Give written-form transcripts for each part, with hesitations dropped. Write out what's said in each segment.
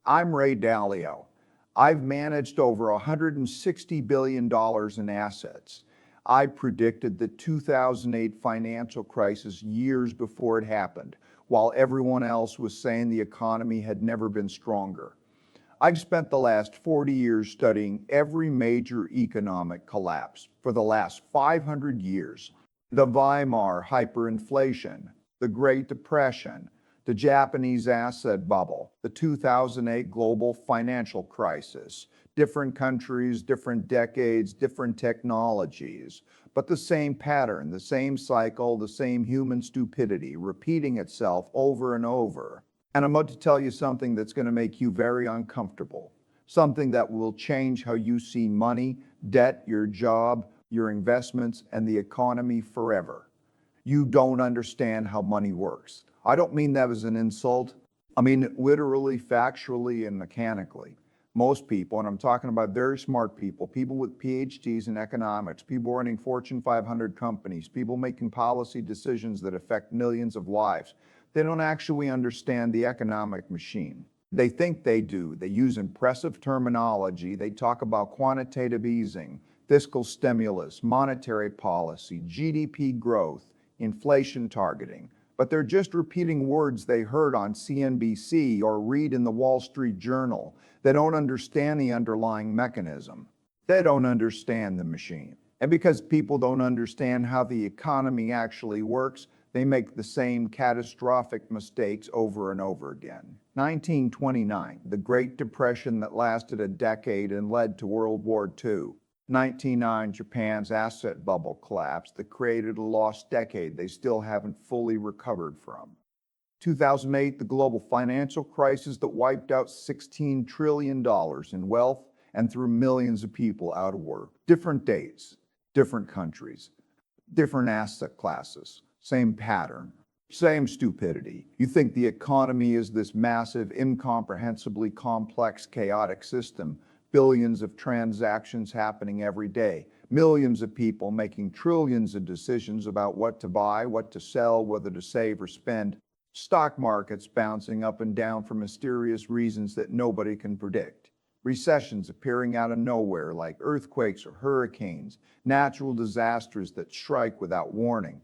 I'm Ray Dalio. I've managed over $160 billion in assets. I predicted the 2008 financial crisis years before it happened, while everyone else was saying the economy had never been stronger. I've spent the last 40 years studying every major economic collapse for the last 500 years. The Weimar hyperinflation, the Great Depression, the Japanese asset bubble, the 2008 global financial crisis, different countries, different decades, different technologies, but the same pattern, the same cycle, the same human stupidity, repeating itself over and over. And I'm about to tell you something that's going to make you very uncomfortable, something that will change how you see money, debt, your job, your investments, and the economy forever. You don't understand how money works. I don't mean that as an insult. I mean it literally, factually, and mechanically. Most people, and I'm talking about very smart people, people with PhDs in economics, people running Fortune 500 companies, people making policy decisions that affect millions of lives, they don't actually understand the economic machine. They think they do. They use impressive terminology. They talk about quantitative easing, fiscal stimulus, monetary policy, GDP growth, inflation targeting. But they're just repeating words they heard on CNBC or read in the Wall Street Journal. They don't understand the underlying mechanism. They don't understand the machine. And because people don't understand how the economy actually works, they make the same catastrophic mistakes over and over again. 1929, the Great Depression that lasted a decade and led to World War II. 1909, Japan's asset bubble collapsed that created a lost decade they still haven't fully recovered from. 2008, the global financial crisis that wiped out $16 trillion in wealth and threw millions of people out of work. Different dates, different countries, different asset classes, same pattern, same stupidity. You think the economy is this massive, incomprehensibly complex, chaotic system. Billions of transactions happening every day, millions of people making trillions of decisions about what to buy, what to sell, whether to save or spend, stock markets bouncing up and down for mysterious reasons that nobody can predict, recessions appearing out of nowhere like earthquakes or hurricanes, natural disasters that strike without warning.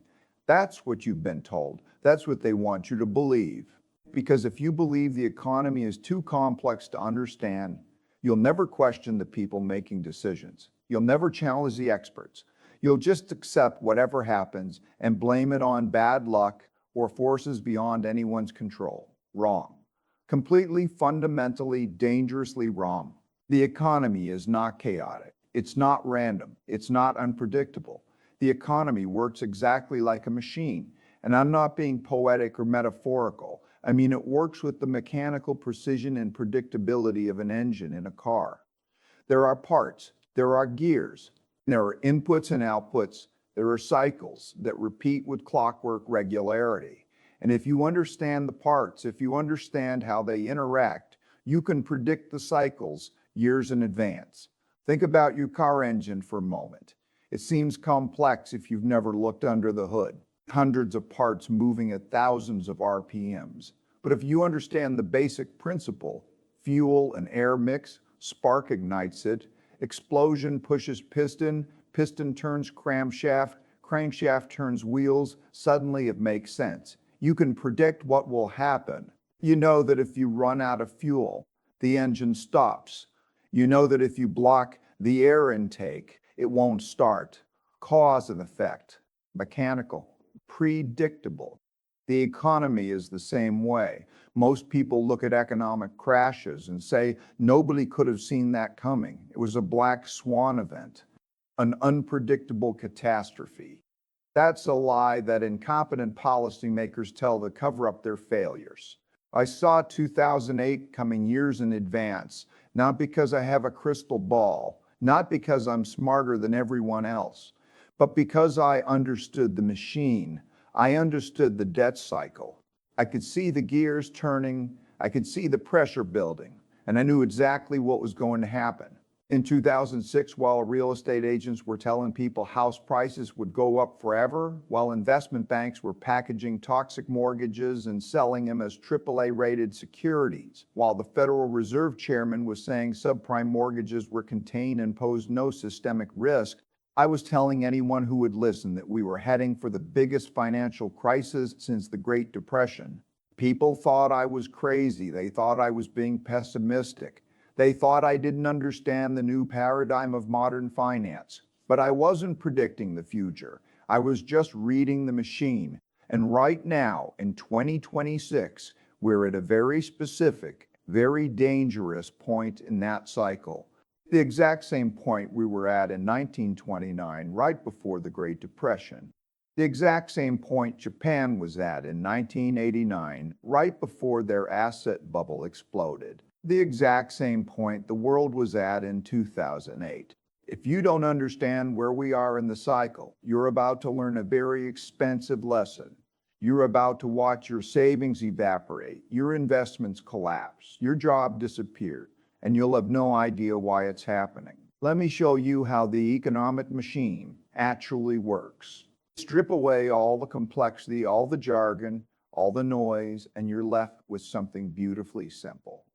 That's what you've been told. That's what they want you to believe. Because if you believe the economy is too complex to understand, you'll never question the people making decisions. You'll never challenge the experts. You'll just accept whatever happens and blame it on bad luck or forces beyond anyone's control. Wrong. Completely, fundamentally, dangerously wrong. The economy is not chaotic. It's not random. It's not unpredictable. The economy works exactly like a machine. And I'm not being poetic or metaphorical. I mean, it works with the mechanical precision and predictability of an engine in a car. There are parts, there are gears, there are inputs and outputs, there are cycles that repeat with clockwork regularity. And if you understand the parts, if you understand how they interact, you can predict the cycles years in advance. Think about your car engine for a moment. It seems complex if you've never looked under the hood. Hundreds of parts moving at thousands of RPMs. But if you understand the basic principle, fuel and air mix, spark ignites it, explosion pushes piston, piston turns crankshaft, crankshaft turns wheels, suddenly it makes sense. You can predict what will happen. You know that if you run out of fuel, the engine stops. You know that if you block the air intake, it won't start. Cause and effect, mechanical. Predictable. The economy is the same way. Most people look at economic crashes and say, nobody could have seen that coming. It was a black swan event, an unpredictable catastrophe. That's a lie that incompetent policymakers tell to cover up their failures. I saw 2008 coming years in advance, not because I have a crystal ball, not because I'm smarter than everyone else, but because I understood the machine. I understood the debt cycle. I could see the gears turning. I could see the pressure building. And I knew exactly what was going to happen. In 2006, while real estate agents were telling people house prices would go up forever, while investment banks were packaging toxic mortgages and selling them as AAA-rated securities, while the Federal Reserve Chairman was saying subprime mortgages were contained and posed no systemic risk, I was telling anyone who would listen that we were heading for the biggest financial crisis since the Great Depression. People thought I was crazy. They thought I was being pessimistic. They thought I didn't understand the new paradigm of modern finance. But I wasn't predicting the future. I was just reading the machine. And right now, in 2026, we're at a very specific, very dangerous point in that cycle. The exact same point we were at in 1929, right before the Great Depression. The exact same point Japan was at in 1989, right before their asset bubble exploded. The exact same point the world was at in 2008. If you don't understand where we are in the cycle, you're about to learn a very expensive lesson. You're about to watch your savings evaporate, your investments collapse, your job disappear, and you'll have no idea why it's happening. Let me show you how the economic machine actually works. Strip away all the complexity, all the jargon, all the noise, and you're left with something beautifully simple.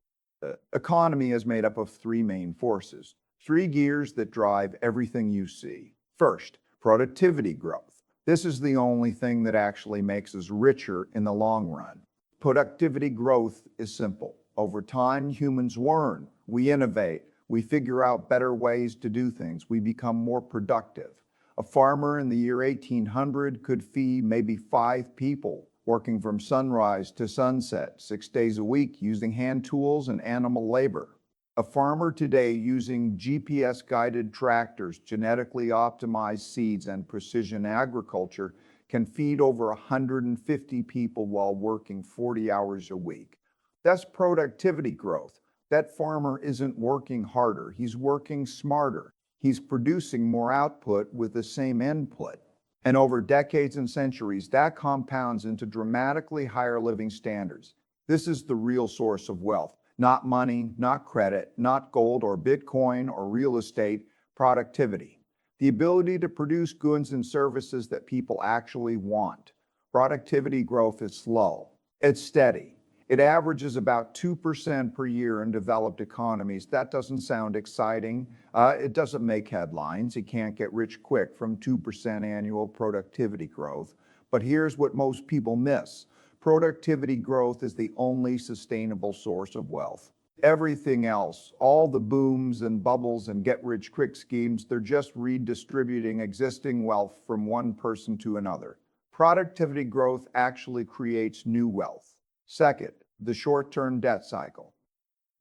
The economy is made up of three main forces, three gears that drive everything you see. First, productivity growth. This is the only thing that actually makes us richer in the long run. Productivity growth is simple. Over time, humans learn, we innovate, we figure out better ways to do things, we become more productive. A farmer in the year 1800 could feed maybe 5 people, working from sunrise to sunset, 6 days a week, using hand tools and animal labor. A farmer today using GPS-guided tractors, genetically optimized seeds, and precision agriculture can feed over 150 people while working 40 hours a week. That's productivity growth. That farmer isn't working harder, he's working smarter. He's producing more output with the same input. And over decades and centuries, that compounds into dramatically higher living standards. This is the real source of wealth. Not money, not credit, not gold or Bitcoin or real estate, productivity. The ability to produce goods and services that people actually want. Productivity growth is slow. It's steady. It averages about 2% per year in developed economies. That doesn't sound exciting. It doesn't make headlines. You can't get rich quick from 2% annual productivity growth. But here's what most people miss. Productivity growth is the only sustainable source of wealth. Everything else, all the booms and bubbles and get-rich-quick schemes, they're just redistributing existing wealth from one person to another. Productivity growth actually creates new wealth. Second, the short-term debt cycle.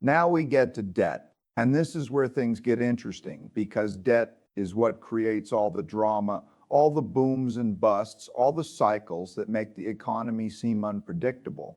Now we get to debt, and this is where things get interesting because debt is what creates all the drama, all the booms and busts, all the cycles that make the economy seem unpredictable.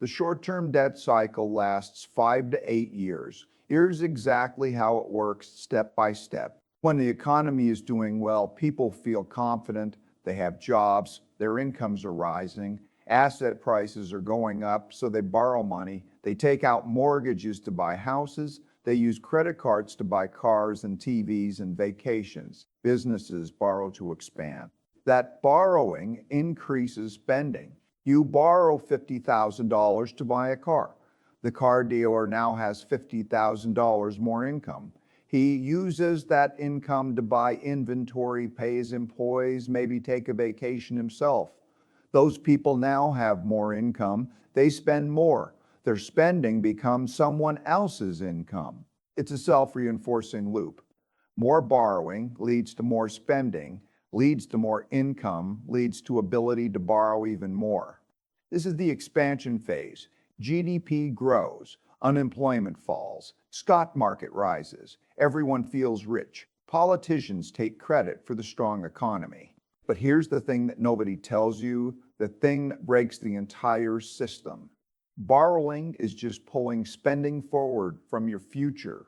The short-term debt cycle lasts 5 to 8 years. Here's exactly how it works step by step. When the economy is doing well, people feel confident, they have jobs, their incomes are rising, asset prices are going up, so they borrow money. They take out mortgages to buy houses. They use credit cards to buy cars and TVs and vacations. Businesses borrow to expand. That borrowing increases spending. You borrow $50,000 to buy a car. The car dealer now has $50,000 more income. He uses that income to buy inventory, pay his employees, maybe take a vacation himself. Those people now have more income. They spend more. Their spending becomes someone else's income. It's a self-reinforcing loop. More borrowing leads to more spending, leads to more income, leads to ability to borrow even more. This is the expansion phase. GDP grows, unemployment falls, stock market rises, everyone feels rich. Politicians take credit for the strong economy. But here's the thing that nobody tells you, the thing that breaks the entire system. Borrowing is just pulling spending forward from your future.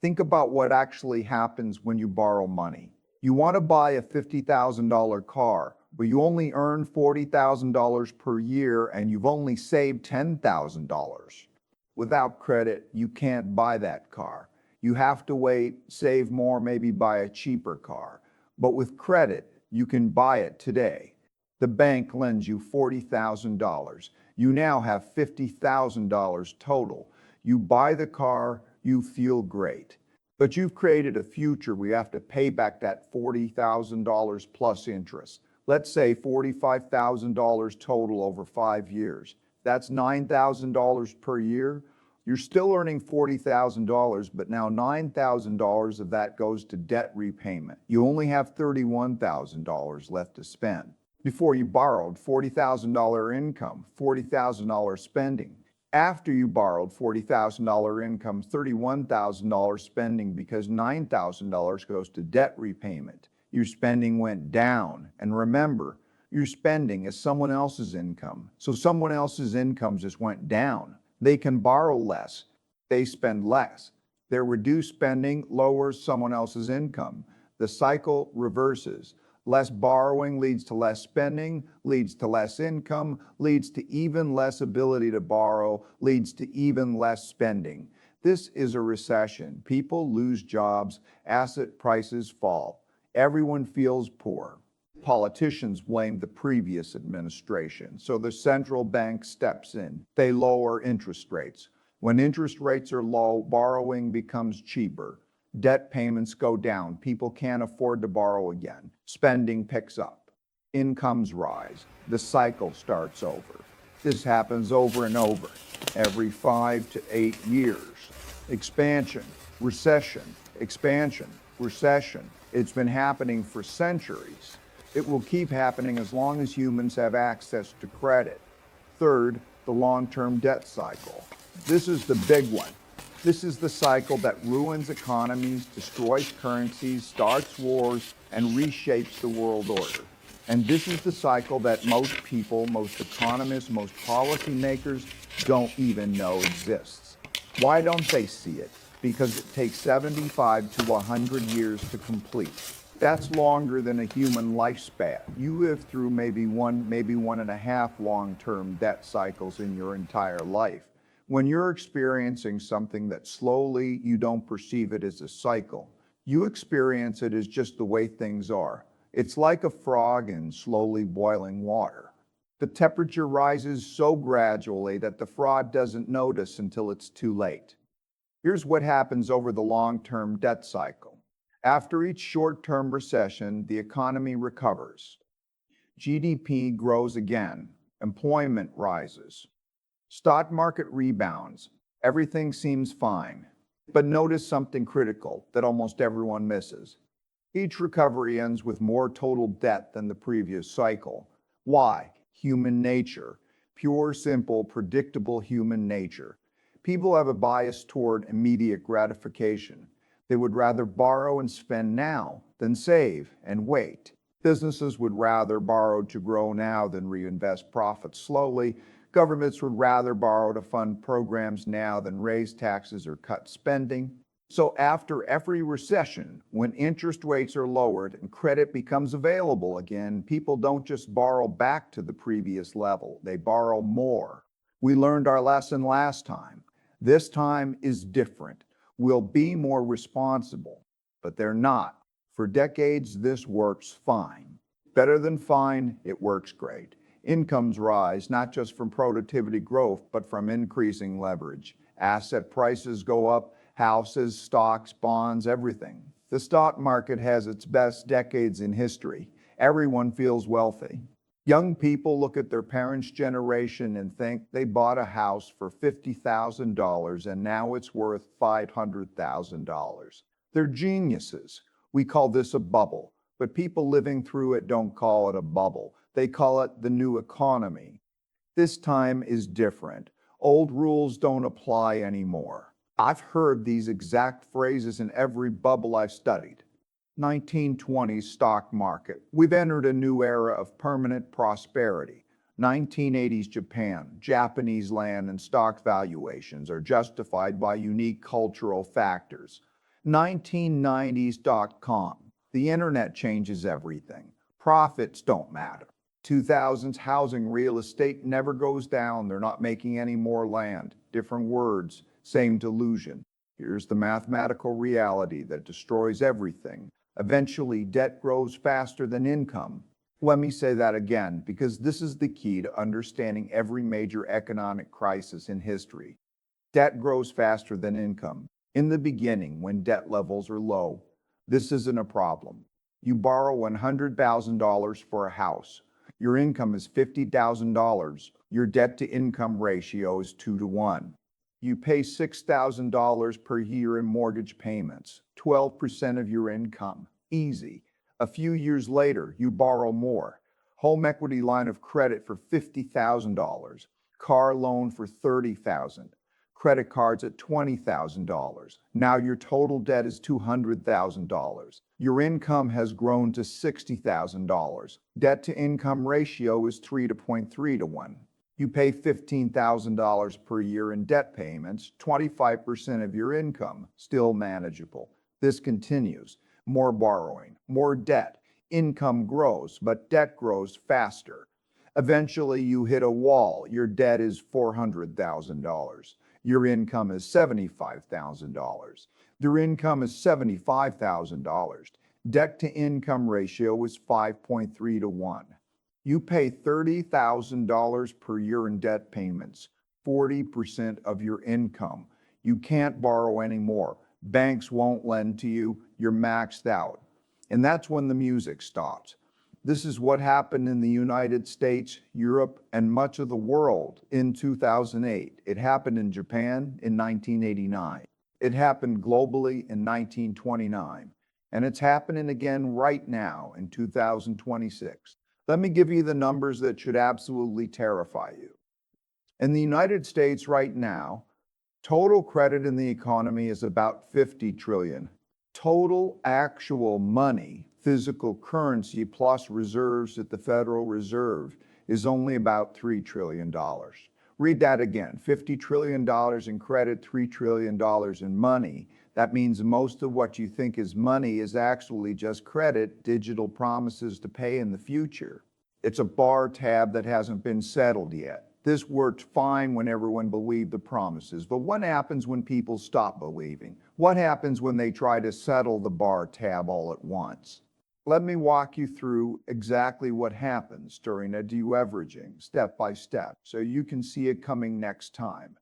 Think about what actually happens when you borrow money. You want to buy a $50,000 car, but you only earn $40,000 per year and you've only saved $10,000. Without credit, you can't buy that car. You have to wait, save more, maybe buy a cheaper car. But with credit, you can buy it today. The bank lends you $40,000. You now have $50,000 total. You buy the car, you feel great. But you've created a future where you have to pay back that $40,000 plus interest. Let's say $45,000 total over 5 years. That's $9,000 per year. You're still earning $40,000, but now $9,000 of that goes to debt repayment. You only have $31,000 left to spend. Before you borrowed, $40,000 income, $40,000 spending. After you borrowed $40,000 income, $31,000 spending because $9,000 goes to debt repayment. Your spending went down. And remember, your spending is someone else's income. So someone else's income just went down. They can borrow less. They spend less. Their reduced spending lowers someone else's income. The cycle reverses. Less borrowing leads to less spending, leads to less income, leads to even less ability to borrow, leads to even less spending. This is a recession. People lose jobs, asset prices fall. Everyone feels poor. Politicians blame the previous administration, so the central bank steps in. They lower interest rates. When interest rates are low, borrowing becomes cheaper. Debt payments go down. People can't afford to borrow again. Spending picks up. Incomes rise. The cycle starts over. This happens over and over, every 5 to 8 years. Expansion, recession, expansion, recession. It's been happening for centuries. It will keep happening as long as humans have access to credit. Third, the long-term debt cycle. This is the big one. This is the cycle that ruins economies, destroys currencies, starts wars, and reshapes the world order. And this is the cycle that most people, most economists, most policymakers don't even know exists. Why don't they see it? Because it takes 75 to 100 years to complete. That's longer than a human lifespan. You live through maybe 1.5 long-term debt cycles in your entire life. When you're experiencing something that slowly you don't perceive it as a cycle, you experience it as just the way things are. It's like a frog in slowly boiling water. The temperature rises so gradually that the frog doesn't notice until it's too late. Here's what happens over the long-term debt cycle. After each short-term recession, the economy recovers. GDP grows again. Employment rises. Stock market rebounds. Everything seems fine. But notice something critical that almost everyone misses. Each recovery ends with more total debt than the previous cycle. Why? Human nature. Pure, simple, predictable human nature. People have a bias toward immediate gratification. They would rather borrow and spend now than save and wait. Businesses would rather borrow to grow now than reinvest profits slowly. Governments would rather borrow to fund programs now than raise taxes or cut spending. So after every recession, when interest rates are lowered and credit becomes available again, people don't just borrow back to the previous level, they borrow more. We learned our lesson last time. This time is different. We'll be more responsible, but they're not. For decades, this works fine. Better than fine, it works great. Incomes rise, not just from productivity growth, but from increasing leverage. Asset prices go up, houses, stocks, bonds, everything. The stock market has its best decades in history. Everyone feels wealthy. Young people look at their parents' generation and think they bought a house for $50,000 and now it's worth $500,000. They're geniuses. We call this a bubble, but people living through it don't call it a bubble. They call it the new economy. This time is different. Old rules don't apply anymore. I've heard these exact phrases in every bubble I've studied. 1920s stock market. We've entered a new era of permanent prosperity. 1980s Japan. Japanese land and stock valuations are justified by unique cultural factors. 1990s .com. The internet changes everything. Profits don't matter. 2000s housing real estate never goes down. They're not making any more land. Different words, same delusion. Here's the mathematical reality that destroys everything. Eventually, debt grows faster than income. Let me say that again, because this is the key to understanding every major economic crisis in history. Debt grows faster than income. In the beginning, when debt levels are low, this isn't a problem. You borrow $100,000 for a house. Your income is $50,000. Your debt to income ratio is 2 to 1. You pay $6,000 per year in mortgage payments, 12% of your income. Easy. A few years later, you borrow more. Home equity line of credit for $50,000. Car loan for $30,000. Credit cards at $20,000. Now your total debt is $200,000. Your income has grown to $60,000. Debt to income ratio is 3.3 to 1. You pay $15,000 per year in debt payments, 25% of your income, still manageable. This continues. More borrowing, more debt. Income grows, but debt grows faster. Eventually, you hit a wall. Your debt is $400,000. Your income is $75,000. Your income is $75,000. Debt to income ratio is 5.3 to 1. You pay $30,000 per year in debt payments, 40% of your income. You can't borrow anymore. Banks won't lend to you. You're maxed out. And that's when the music stops. This is what happened in the United States, Europe, and much of the world in 2008. It happened in Japan in 1989. It happened globally in 1929. And it's happening again right now in 2026. Let me give you the numbers that should absolutely terrify you. In the United States right now, total credit in the economy is about 50 trillion. Total actual money, physical currency plus reserves at the Federal Reserve is only about $3 trillion. Read that again, $50 trillion in credit, $3 trillion in money. That means most of what you think is money is actually just credit, digital promises to pay in the future. It's a bar tab that hasn't been settled yet. This worked fine when everyone believed the promises, but what happens when people stop believing? What happens when they try to settle the bar tab all at once? Let me walk you through exactly what happens during a deleveraging, step by step, so you can see it coming next time.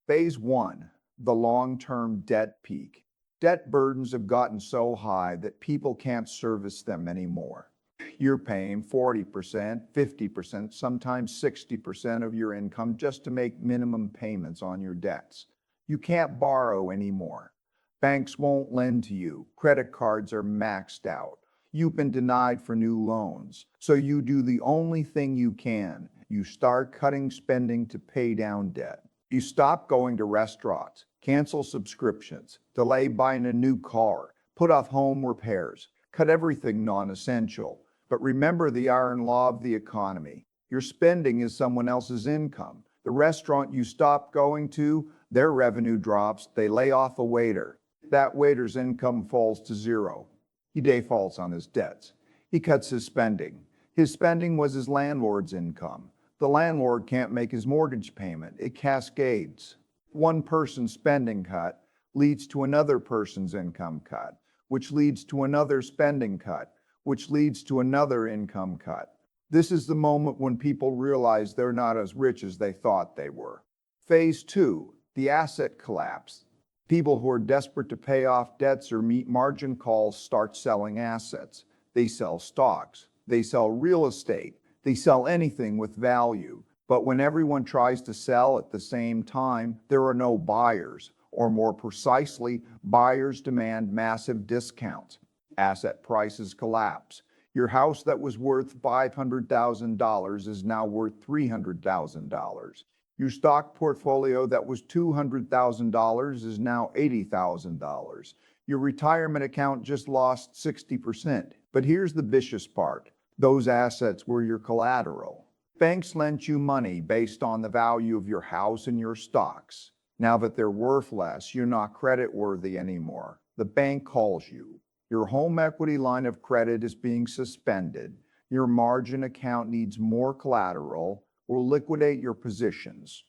Phase 1, the long-term debt peak. Debt burdens have gotten so high that people can't service them anymore. You're paying 40%, 50%, sometimes 60% of your income just to make minimum payments on your debts. You can't borrow anymore. Banks won't lend to you. Credit cards are maxed out. You've been denied for new loans. So you do the only thing you can. You start cutting spending to pay down debt. You stop going to restaurants, cancel subscriptions, delay buying a new car, put off home repairs, cut everything non-essential. But remember the iron law of the economy. Your spending is someone else's income. The restaurant you stop going to, their revenue drops, they lay off a waiter. That waiter's income falls to zero. He defaults on his debts. He cuts his spending. His spending was his landlord's income. The landlord can't make his mortgage payment. It cascades. One person's spending cut leads to another person's income cut, which leads to another spending cut, which leads to another income cut. This is the moment when people realize they're not as rich as they thought they were. Phase 2, the asset collapse. People who are desperate to pay off debts or meet margin calls start selling assets. They sell stocks. They sell real estate. They sell anything with value. But when everyone tries to sell at the same time, there are no buyers. Or more precisely, buyers demand massive discounts. Asset prices collapse. Your house that was worth $500,000 is now worth $300,000. Your stock portfolio that was $200,000 is now $80,000. Your retirement account just lost 60%. But here's the vicious part. Those assets were your collateral. Banks lent you money based on the value of your house and your stocks. Now that they're worth less, you're not creditworthy anymore. The bank calls you. Your home equity line of credit is being suspended. Your margin account needs more collateral or liquidate your positions.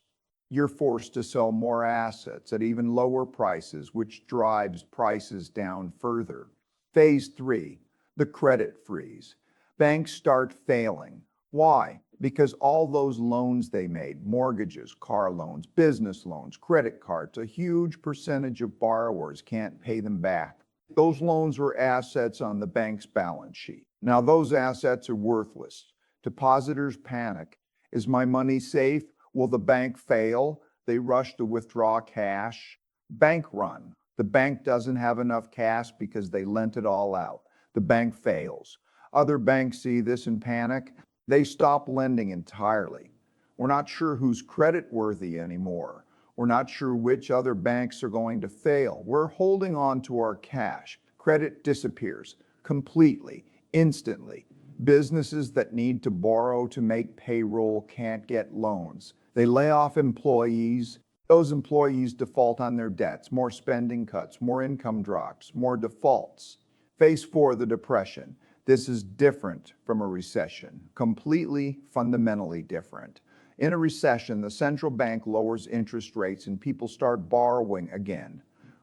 You're forced to sell more assets at even lower prices, which drives prices down further. Phase 3, the credit freeze. Banks start failing. Why? Because all those loans they made, mortgages, car loans, business loans, credit cards, a huge percentage of borrowers can't pay them back. Those loans were assets on the bank's balance sheet. Now those assets are worthless. Depositors panic. Is my money safe? Will the bank fail? They rush to withdraw cash. Bank run. The bank doesn't have enough cash because they lent it all out. The bank fails. Other banks see this and panic. They stop lending entirely. We're not sure who's creditworthy anymore. We're not sure which other banks are going to fail. We're holding on to our cash. Credit disappears completely, instantly. Businesses that need to borrow to make payroll can't get loans. They lay off employees. Those employees default on their debts. More spending cuts, more income drops, more defaults. Phase 4, the depression. This is different from a recession, completely, fundamentally different. In a recession, the central bank lowers interest rates and people start borrowing again.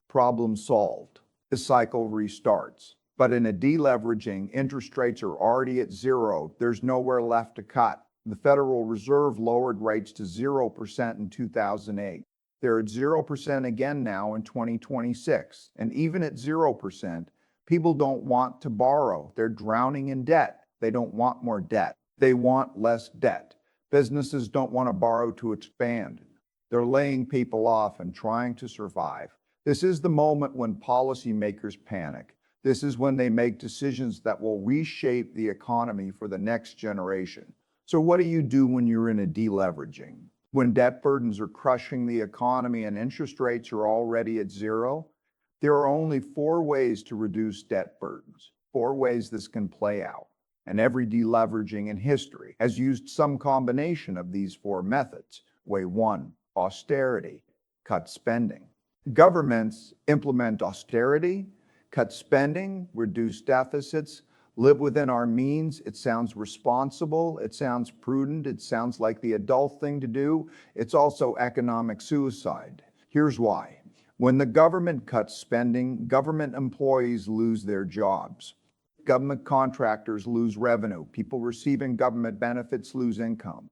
Problem solved. The cycle restarts. But in a deleveraging, interest rates are already at zero. There's nowhere left to cut. The Federal Reserve lowered rates to 0% in 2008. They're at 0% again now in 2026. And even at 0%, people don't want to borrow. They're drowning in debt. They don't want more debt. They want less debt. Businesses don't want to borrow to expand. They're laying people off and trying to survive. This is the moment when policymakers panic. This is when they make decisions that will reshape the economy for the next generation. So what do you do when you're in a deleveraging? When debt burdens are crushing the economy and interest rates are already at zero? There are only 4 ways to reduce debt burdens, 4 ways this can play out. And every deleveraging in history has used some combination of these 4 methods. Way 1, austerity, cut spending. Governments implement austerity, cut spending, reduce deficits, live within our means. It sounds responsible, it sounds prudent, it sounds like the adult thing to do. It's also economic suicide. Here's why. When the government cuts spending, government employees lose their jobs. Government contractors lose revenue. People receiving government benefits lose income.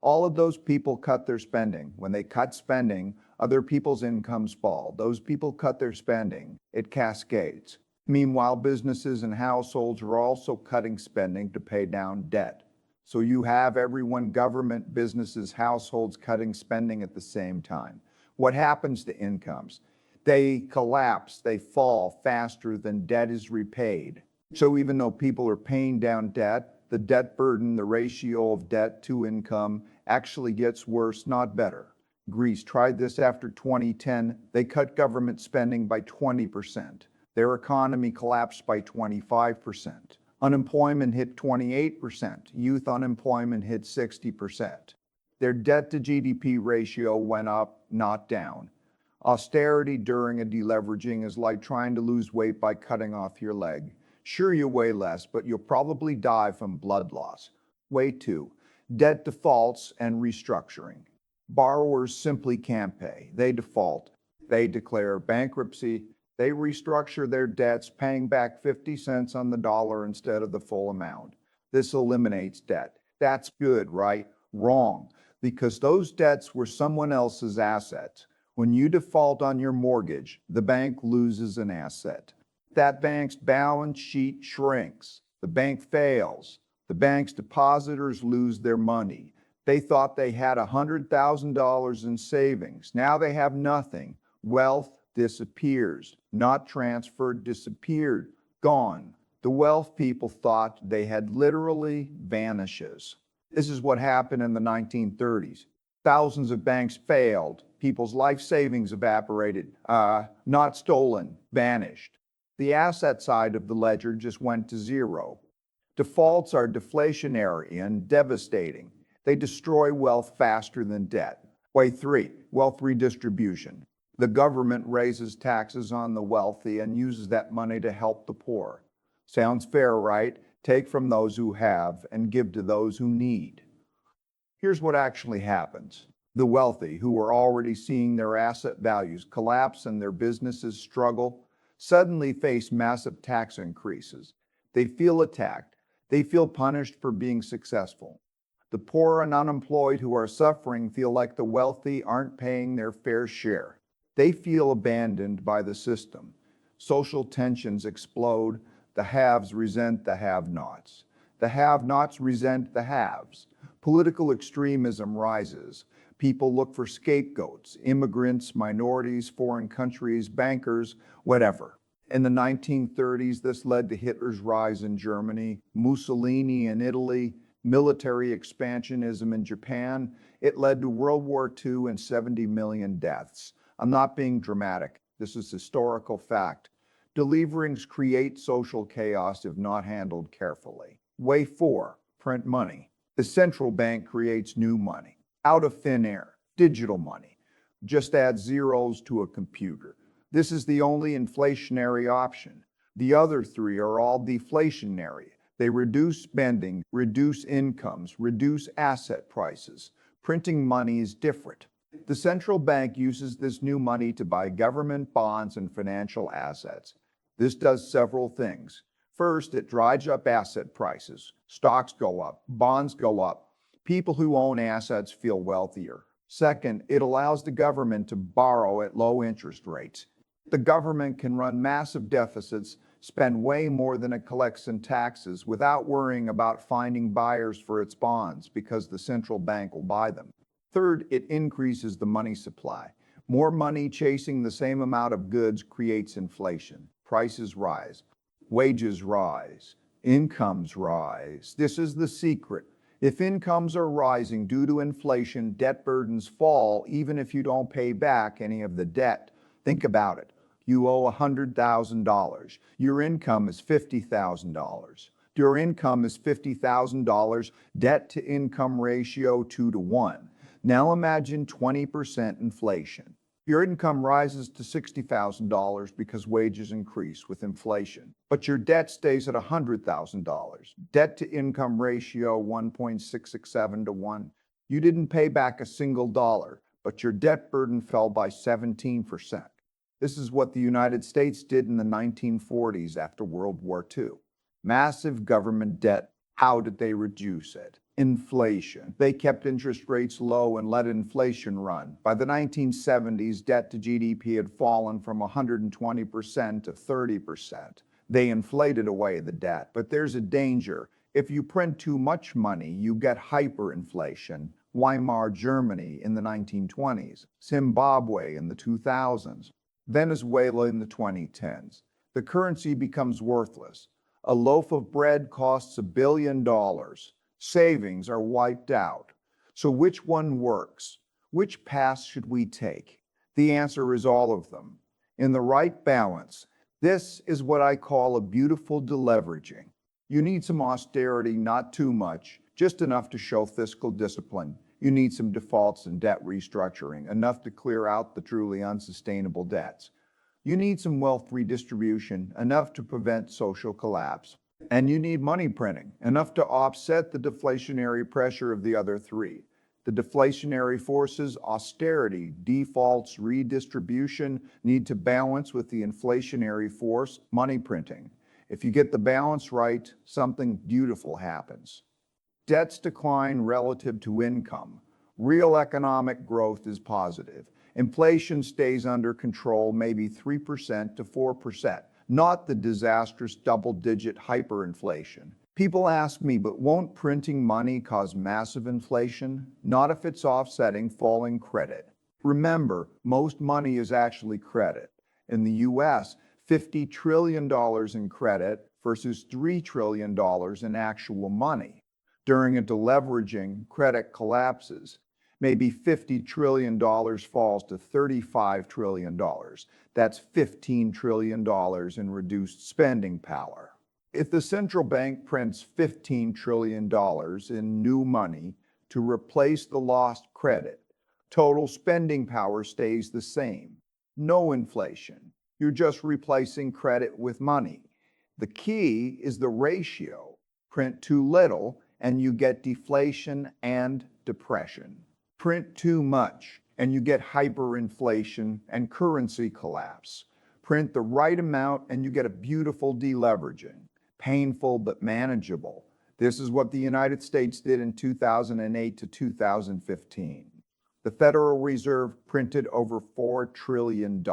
All of those people cut their spending. When they cut spending, other people's incomes fall. Those people cut their spending. It cascades. Meanwhile, businesses and households are also cutting spending to pay down debt. So you have everyone, government, businesses, households cutting spending at the same time. What happens to incomes? They collapse, they fall faster than debt is repaid. So even though people are paying down debt, the debt burden, the ratio of debt to income actually gets worse, not better. Greece tried this after 2010. They cut government spending by 20%. Their economy collapsed by 25%. Unemployment hit 28%. Youth unemployment hit 60%. Their debt to GDP ratio went up, not down. Austerity during a deleveraging is like trying to lose weight by cutting off your leg. Sure, you weigh less, but you'll probably die from blood loss. Way 2, debt defaults and restructuring. Borrowers simply can't pay. They default. They declare bankruptcy. They restructure their debts, paying back 50 cents on the dollar instead of the full amount. This eliminates debt. That's good, right? Wrong, because those debts were someone else's assets. When you default on your mortgage, the bank loses an asset. That bank's balance sheet shrinks. The bank fails. The bank's depositors lose their money. They thought they had $100,000 in savings. Now they have nothing. Wealth disappears. Not transferred, disappeared, gone. The wealth people thought they had literally vanishes. This is what happened in the 1930s. Thousands of banks failed. People's life savings evaporated. Not stolen, vanished. The asset side of the ledger just went to zero. Defaults are deflationary and devastating. They destroy wealth faster than debt. Way 3, wealth redistribution. The government raises taxes on the wealthy and uses that money to help the poor. Sounds fair, right? Take from those who have and give to those who need. Here's what actually happens. The wealthy, who are already seeing their asset values collapse and their businesses struggle, suddenly face massive tax increases. They feel attacked. They feel punished for being successful. The poor and unemployed who are suffering feel like the wealthy aren't paying their fair share. They feel abandoned by the system. Social tensions explode. The haves resent the have-nots. The have-nots resent the haves. Political extremism rises. People look for scapegoats, immigrants, minorities, foreign countries, bankers, whatever. In the 1930s, this led to Hitler's rise in Germany, Mussolini in Italy, military expansionism in Japan. It led to World War II and 70 million deaths. I'm not being dramatic. This is historical fact. Deleverings create social chaos if not handled carefully. Way 4, print money. The central bank creates new money out of thin air, digital money. Just add zeros to a computer. This is the only inflationary option. The other three are all deflationary. They reduce spending, reduce incomes, reduce asset prices. Printing money is different. The central bank uses this new money to buy government bonds and financial assets. This does several things. First, it drives up asset prices. Stocks go up, bonds go up. People who own assets feel wealthier. Second, it allows the government to borrow at low interest rates. The government can run massive deficits, spend way more than it collects in taxes without worrying about finding buyers for its bonds because the central bank will buy them. Third, it increases the money supply. More money chasing the same amount of goods creates inflation. Prices rise, wages rise, incomes rise. This is the secret. If incomes are rising due to inflation, debt burdens fall even if you don't pay back any of the debt. Think about it. You owe $100,000. Your income is $50,000. Your income is $50,000. Debt to income ratio 2 to 1. Now imagine 20% inflation. Your income rises to $60,000 because wages increase with inflation, but your debt stays at $100,000. Debt to income ratio 1.667 to 1. You didn't pay back a single dollar, but your debt burden fell by 17%. This is what the United States did in the 1940s after World War II. Massive government debt. How did they reduce it? Inflation. They kept interest rates low and let inflation run. By the 1970s, debt to GDP had fallen from 120% to 30%. They inflated away the debt. But there's a danger. If you print too much money, you get hyperinflation. Weimar Germany in the 1920s, Zimbabwe in the 2000s, Venezuela in the 2010s. The currency becomes worthless. A loaf of bread costs $1 billion. Savings are wiped out. So which one works? Which path should we take? The answer is all of them. In the right balance, this is what I call a beautiful deleveraging. You need some austerity, not too much, just enough to show fiscal discipline. You need some defaults and debt restructuring, enough to clear out the truly unsustainable debts. You need some wealth redistribution, enough to prevent social collapse. And you need money printing, enough to offset the deflationary pressure of the other three. The deflationary forces, austerity, defaults, redistribution, need to balance with the inflationary force, money printing. If you get the balance right, something beautiful happens. Debts decline relative to income. Real economic growth is positive. Inflation stays under control, maybe 3% to 4%, not the disastrous double-digit hyperinflation. People ask me, but won't printing money cause massive inflation? Not if it's offsetting falling credit. Remember, most money is actually credit. In the US, $50 trillion in credit versus $3 trillion in actual money. During a deleveraging, credit collapses. Maybe $50 trillion falls to $35 trillion. That's $15 trillion in reduced spending power. If the central bank prints $15 trillion in new money to replace the lost credit, total spending power stays the same. No inflation. You're just replacing credit with money. The key is the ratio. Print too little and you get deflation and depression. Print too much, and you get hyperinflation and currency collapse. Print the right amount, and you get a beautiful deleveraging. Painful but manageable. This is what the United States did in 2008 to 2015. The Federal Reserve printed over $4 trillion.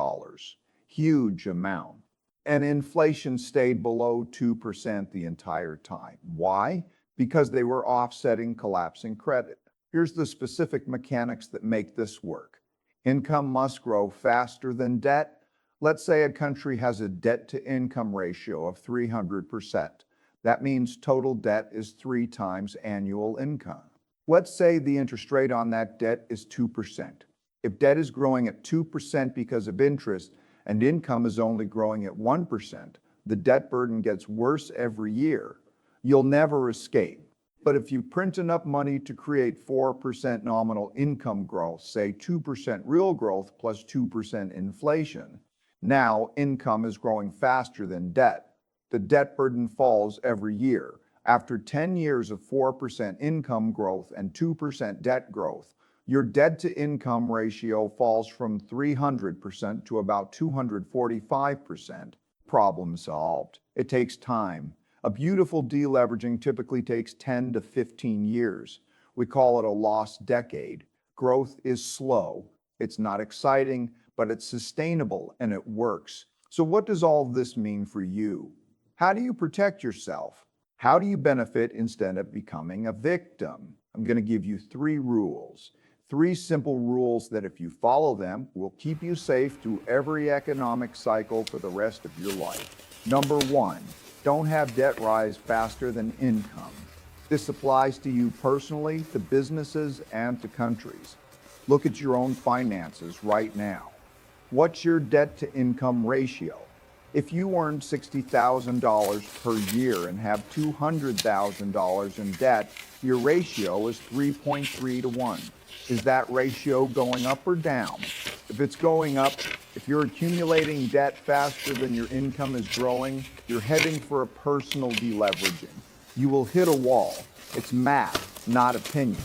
Huge amount. And inflation stayed below 2% the entire time. Why? Because they were offsetting collapsing credit. Here's the specific mechanics that make this work. Income must grow faster than debt. Let's say a country has a debt-to-income ratio of 300%. That means total debt is 3 times annual income. Let's say the interest rate on that debt is 2%. If debt is growing at 2% because of interest and income is only growing at 1%, the debt burden gets worse every year. You'll never escape. But if you print enough money to create 4% nominal income growth, say 2% real growth plus 2% inflation, now income is growing faster than debt. The debt burden falls every year. After 10 years of 4% income growth and 2% debt growth, your debt-to-income ratio falls from 300% to about 245%. Problem solved. It takes time. A beautiful deleveraging typically takes 10 to 15 years. We call it a lost decade. Growth is slow. It's not exciting, but it's sustainable and it works. So what does all this mean for you? How do you protect yourself? How do you benefit instead of becoming a victim? I'm going to give you 3 rules. 3 simple rules that if you follow them will keep you safe through every economic cycle for the rest of your life. Number 1, don't have debt rise faster than income. This applies to you personally, to businesses, and to countries. Look at your own finances right now. What's your debt-to-income ratio? If you earn $60,000 per year and have $200,000 in debt, your ratio is 3.3 to 1. Is that ratio going up or down? If it's going up, if you're accumulating debt faster than your income is growing, you're heading for a personal deleveraging. You will hit a wall. It's math, not opinion.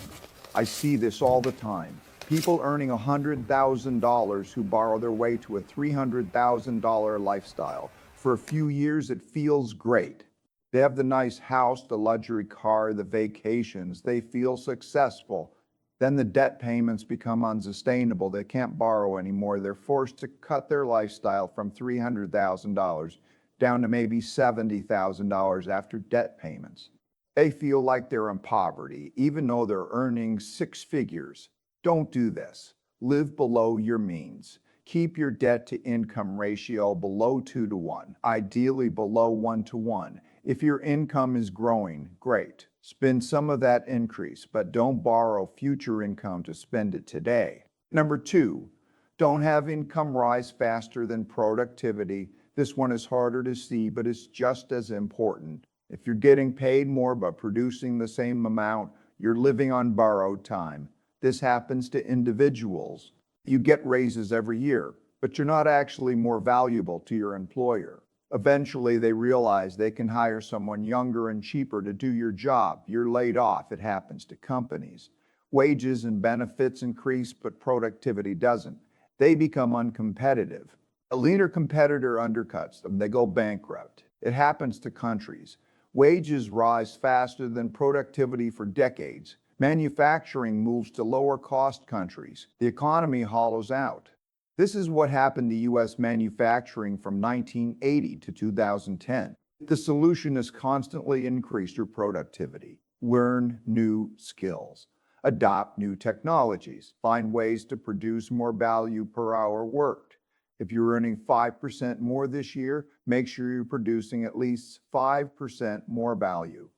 I see this all the time. People earning $100,000 who borrow their way to a $300,000 lifestyle. For a few years, it feels great. They have the nice house, the luxury car, the vacations. They feel successful. Then the debt payments become unsustainable. They can't borrow anymore. They're forced to cut their lifestyle from $300,000 down to maybe $70,000 after debt payments. They feel like they're in poverty, even though they're earning 6 figures. Don't do this. Live below your means. Keep your debt-to-income ratio below 2 to 1, ideally below 1 to 1. If your income is growing, great. Spend some of that increase, but don't borrow future income to spend it today. Number 2, don't have income rise faster than productivity. This one is harder to see, but it's just as important. If you're getting paid more but producing the same amount, you're living on borrowed time. This happens to individuals. You get raises every year, but you're not actually more valuable to your employer. Eventually, they realize they can hire someone younger and cheaper to do your job. You're laid off. It happens to companies. Wages and benefits increase, but productivity doesn't. They become uncompetitive. A leaner competitor undercuts them. They go bankrupt. It happens to countries. Wages rise faster than productivity for decades. Manufacturing moves to lower-cost countries. The economy hollows out. This is what happened to U.S. manufacturing from 1980 to 2010. The solution is constantly increase your productivity. Learn new skills. Adopt new technologies. Find ways to produce more value per hour worked. If you're earning 5% more this year, make sure you're producing at least 5% more value.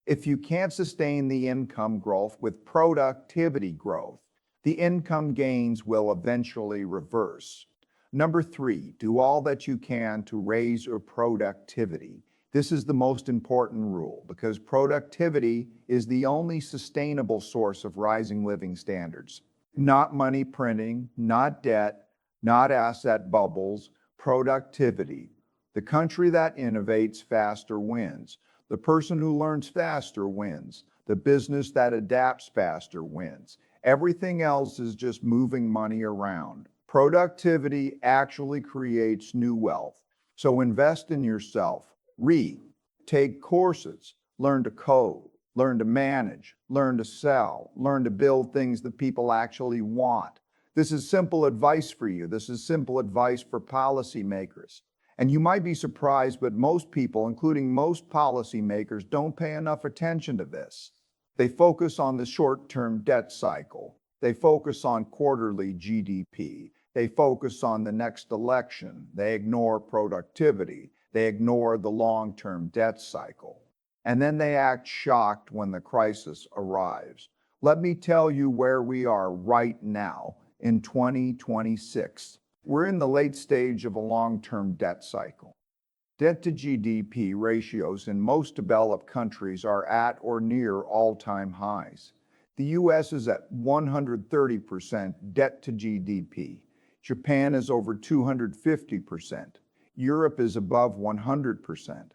If you can't sustain the income growth with productivity growth, the income gains will eventually reverse. Number 3, do all that you can to raise your productivity. This is the most important rule because productivity is the only sustainable source of rising living standards. Not money printing, not debt, not asset bubbles, productivity. The country that innovates faster wins. The person who learns faster wins. The business that adapts faster wins. Everything else is just moving money around. Productivity actually creates new wealth. So invest in yourself. Read, take courses, learn to code, learn to manage, learn to sell, learn to build things that people actually want. This is simple advice for you. This is simple advice for policymakers. And you might be surprised, but most people, including most policymakers, don't pay enough attention to this. They focus on the short-term debt cycle. They focus on quarterly GDP. They focus on the next election. They ignore productivity. They ignore the long-term debt cycle. And then they act shocked when the crisis arrives. Let me tell you where we are right now in 2026. We're in the late stage of a long-term debt cycle. Debt to GDP ratios in most developed countries are at or near all-time highs. The US is at 130% debt to GDP. Japan is over 250%. Europe is above 100%.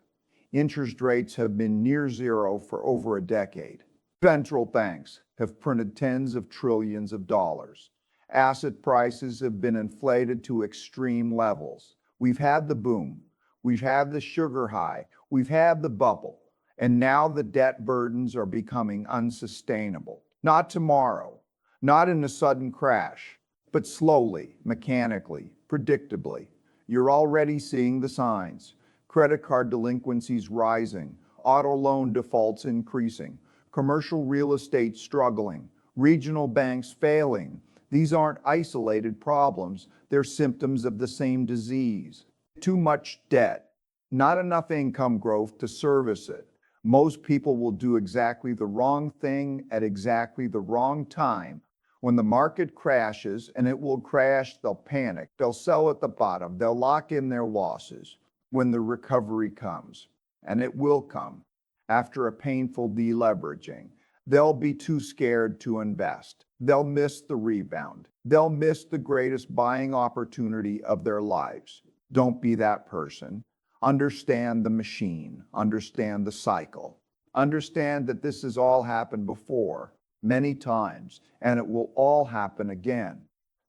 Interest rates have been near zero for over a decade. Central banks have printed tens of trillions of dollars. Asset prices have been inflated to extreme levels. We've had the boom. We've had the sugar high. We've had the bubble. And now the debt burdens are becoming unsustainable. Not tomorrow, not in a sudden crash, but slowly, mechanically, predictably. You're already seeing the signs. Credit card delinquencies rising, auto loan defaults increasing, commercial real estate struggling, regional banks failing. These aren't isolated problems. They're symptoms of the same disease. Too much debt, not enough income growth to service it. Most people will do exactly the wrong thing at exactly the wrong time. When the market crashes, and it will crash, they'll panic. They'll sell at the bottom. They'll lock in their losses. When the recovery comes, and it will come after a painful deleveraging, they'll be too scared to invest. They'll miss the rebound. They'll miss the greatest buying opportunity of their lives. Don't be that person. Understand the machine. Understand the cycle. Understand that this has all happened before, many times, and it will all happen again.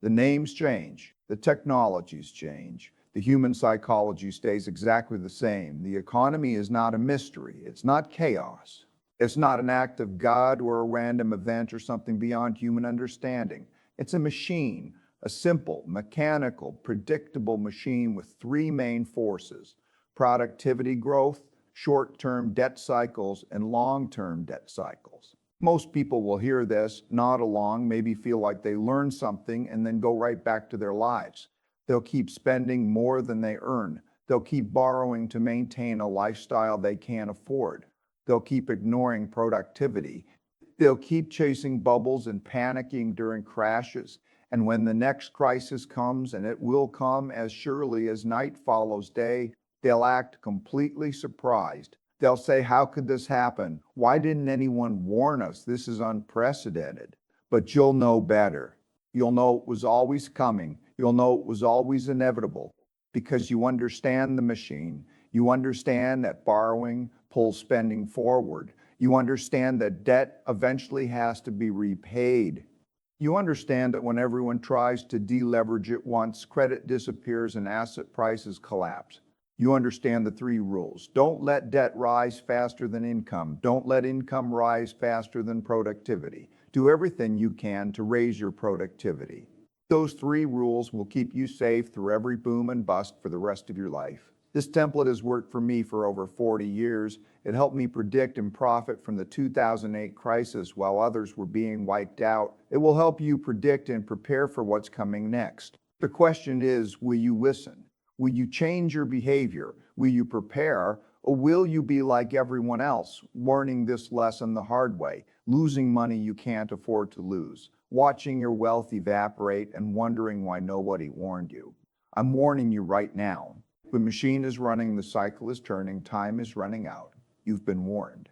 The names change. The technologies change. The human psychology stays exactly the same. The economy is not a mystery. It's not chaos. It's not an act of God or a random event or something beyond human understanding. It's a machine, a simple, mechanical, predictable machine with three main forces: productivity growth, short-term debt cycles, and long-term debt cycles. Most people will hear this, nod along, maybe feel like they learned something, and then go right back to their lives. They'll keep spending more than they earn. They'll keep borrowing to maintain a lifestyle they can't afford. They'll keep ignoring productivity. They'll keep chasing bubbles and panicking during crashes. And when the next crisis comes, and it will come as surely as night follows day, they'll act completely surprised. They'll say, "How could this happen? Why didn't anyone warn us? This is unprecedented." But you'll know better. You'll know it was always coming. You'll know it was always inevitable because you understand the machine. You understand that borrowing pulls spending forward. You understand that debt eventually has to be repaid. You understand that when everyone tries to deleverage at once, credit disappears and asset prices collapse. You understand the three rules. Don't let debt rise faster than income. Don't let income rise faster than productivity. Do everything you can to raise your productivity. Those three rules will keep you safe through every boom and bust for the rest of your life. This template has worked for me for over 40 years. It helped me predict and profit from the 2008 crisis while others were being wiped out. It will help you predict and prepare for what's coming next. The question is, will you listen? Will you change your behavior? Will you prepare? Or will you be like everyone else, learning this lesson the hard way, losing money you can't afford to lose, watching your wealth evaporate and wondering why nobody warned you? I'm warning you right now. The machine is running, the cycle is turning, time is running out. You've been warned.